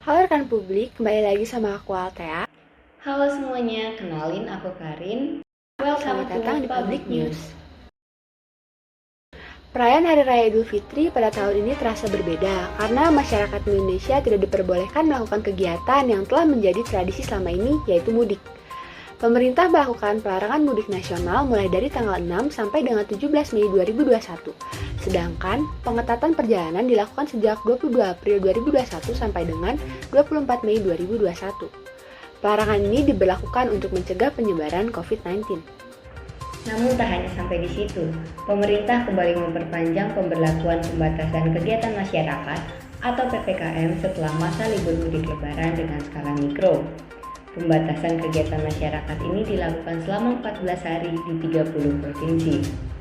Halo rekan publik, kembali lagi sama aku Altea. Halo semuanya, kenalin aku Karin. Welcome Selamat to datang di Public Public News. News. Perayaan Hari Raya Idul Fitri pada tahun ini terasa berbeda karena masyarakat Indonesia tidak diperbolehkan melakukan kegiatan yang telah menjadi tradisi selama ini, yaitu mudik. Pemerintah melakukan pelarangan mudik nasional mulai dari tanggal 6 sampai dengan 17 Mei 2021. Sedangkan pengetatan perjalanan dilakukan sejak 22 April 2021 sampai dengan 24 Mei 2021. Pelarangan ini diberlakukan untuk mencegah penyebaran COVID-19. Namun tak hanya sampai di situ, pemerintah kembali memperpanjang pemberlakuan pembatasan kegiatan masyarakat atau PPKM setelah masa libur mudik lebaran dengan skala mikro. Pembatasan kegiatan masyarakat ini dilakukan selama 14 hari di 30 provinsi.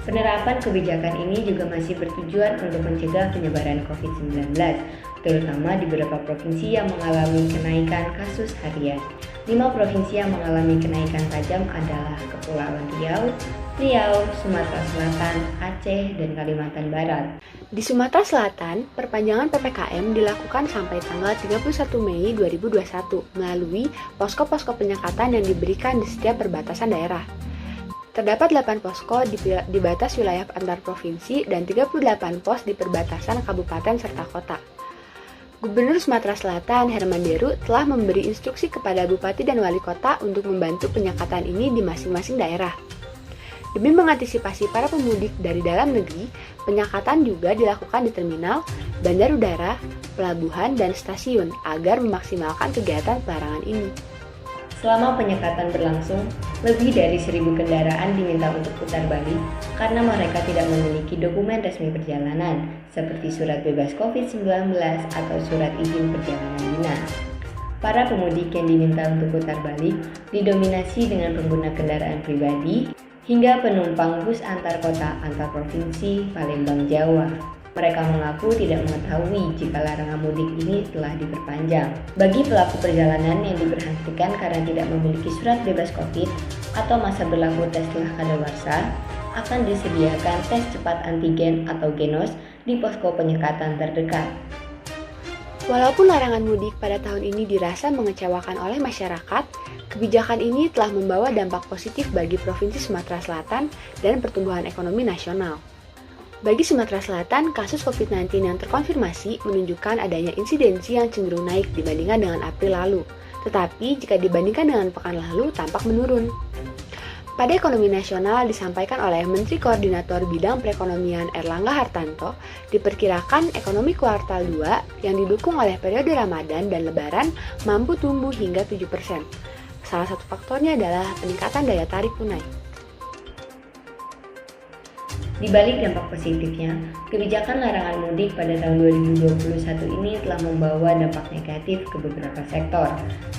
Penerapan kebijakan ini juga masih bertujuan untuk mencegah penyebaran COVID-19, terutama di beberapa provinsi yang mengalami kenaikan kasus harian. 5 provinsi yang mengalami kenaikan tajam adalah Kepulauan Riau, Sumatera Selatan, Aceh, dan Kalimantan Barat. Di Sumatera Selatan, perpanjangan PPKM dilakukan sampai tanggal 31 Mei 2021 melalui posko-posko penyekatan yang diberikan di setiap perbatasan daerah. Terdapat 8 posko di batas wilayah antar provinsi dan 38 pos di perbatasan kabupaten serta kota. Gubernur Sumatera Selatan Herman Deru telah memberi instruksi kepada bupati dan wali kota untuk membantu penyekatan ini di masing-masing daerah. Demi mengantisipasi para pemudik dari dalam negeri, penyekatan juga dilakukan di terminal, bandar udara, pelabuhan, dan stasiun agar memaksimalkan kegiatan pelarangan ini. Selama penyekatan berlangsung, lebih dari 1.000 kendaraan diminta untuk putar balik karena mereka tidak memiliki dokumen resmi perjalanan, seperti surat bebas COVID-19 atau surat izin perjalanan dinas. Para pemudik yang diminta untuk putar balik didominasi dengan pengguna kendaraan pribadi hingga penumpang bus antar kota antar provinsi Palembang, Jawa. Mereka mengaku tidak mengetahui jika larangan mudik ini telah diperpanjang. Bagi pelaku perjalanan yang diberhentikan karena tidak memiliki surat bebas COVID atau masa berlaku tes telah kadaluarsa, akan disediakan tes cepat antigen atau genos di posko penyekatan terdekat. Walaupun larangan mudik pada tahun ini dirasa mengecewakan oleh masyarakat, kebijakan ini telah membawa dampak positif bagi Provinsi Sumatera Selatan dan pertumbuhan ekonomi nasional. Bagi Sumatera Selatan, kasus COVID-19 yang terkonfirmasi menunjukkan adanya insidensi yang cenderung naik dibandingkan dengan April lalu. Tetapi jika dibandingkan dengan pekan lalu, tampak menurun. Pada ekonomi nasional disampaikan oleh Menteri Koordinator Bidang Perekonomian Erlangga Hartanto, diperkirakan ekonomi kuartal 2 yang didukung oleh periode Ramadan dan Lebaran mampu tumbuh hingga 7%. Salah satu faktornya adalah peningkatan daya tarik tunai. Di balik dampak positifnya, kebijakan larangan mudik pada tahun 2021 ini telah membawa dampak negatif ke beberapa sektor.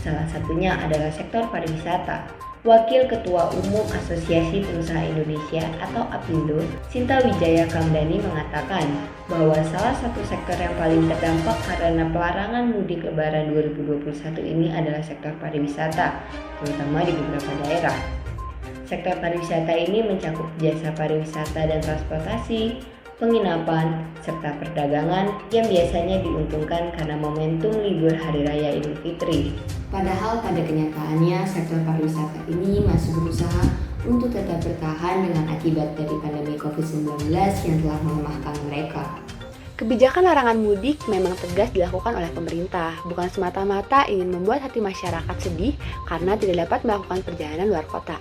Salah satunya adalah sektor pariwisata. Wakil Ketua Umum Asosiasi Pengusaha Indonesia atau APindo, Sinta Wijaya Kamdani mengatakan bahwa salah satu sektor yang paling terdampak karena pelarangan mudik Lebaran 2021 ini adalah sektor pariwisata, terutama di beberapa daerah. Sektor pariwisata ini mencakup jasa pariwisata dan transportasi, penginapan, serta perdagangan yang biasanya diuntungkan karena momentum libur Hari Raya Idul Fitri. Padahal pada kenyataannya sektor pariwisata ini masih berusaha untuk tetap bertahan dengan akibat dari pandemi COVID-19 yang telah melemahkan mereka. Kebijakan larangan mudik memang tegas dilakukan oleh pemerintah, bukan semata-mata ingin membuat hati masyarakat sedih karena tidak dapat melakukan perjalanan luar kota.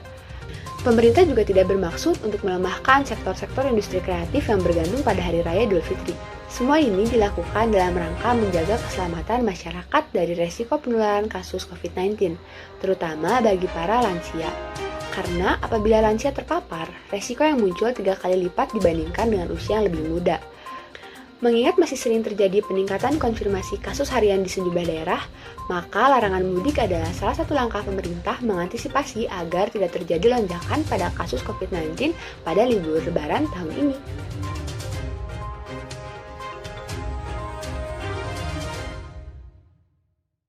Pemerintah juga tidak bermaksud untuk melemahkan sektor-sektor industri kreatif yang bergantung pada Hari Raya Idul Fitri. Semua ini dilakukan dalam rangka menjaga keselamatan masyarakat dari resiko penularan kasus COVID-19, terutama bagi para lansia. Karena apabila lansia terpapar, resiko yang muncul 3 kali lipat dibandingkan dengan usia yang lebih muda. Mengingat masih sering terjadi peningkatan konfirmasi kasus harian di sejumlah daerah, maka larangan mudik adalah salah satu langkah pemerintah mengantisipasi agar tidak terjadi lonjakan pada kasus COVID-19 pada libur Lebaran tahun ini.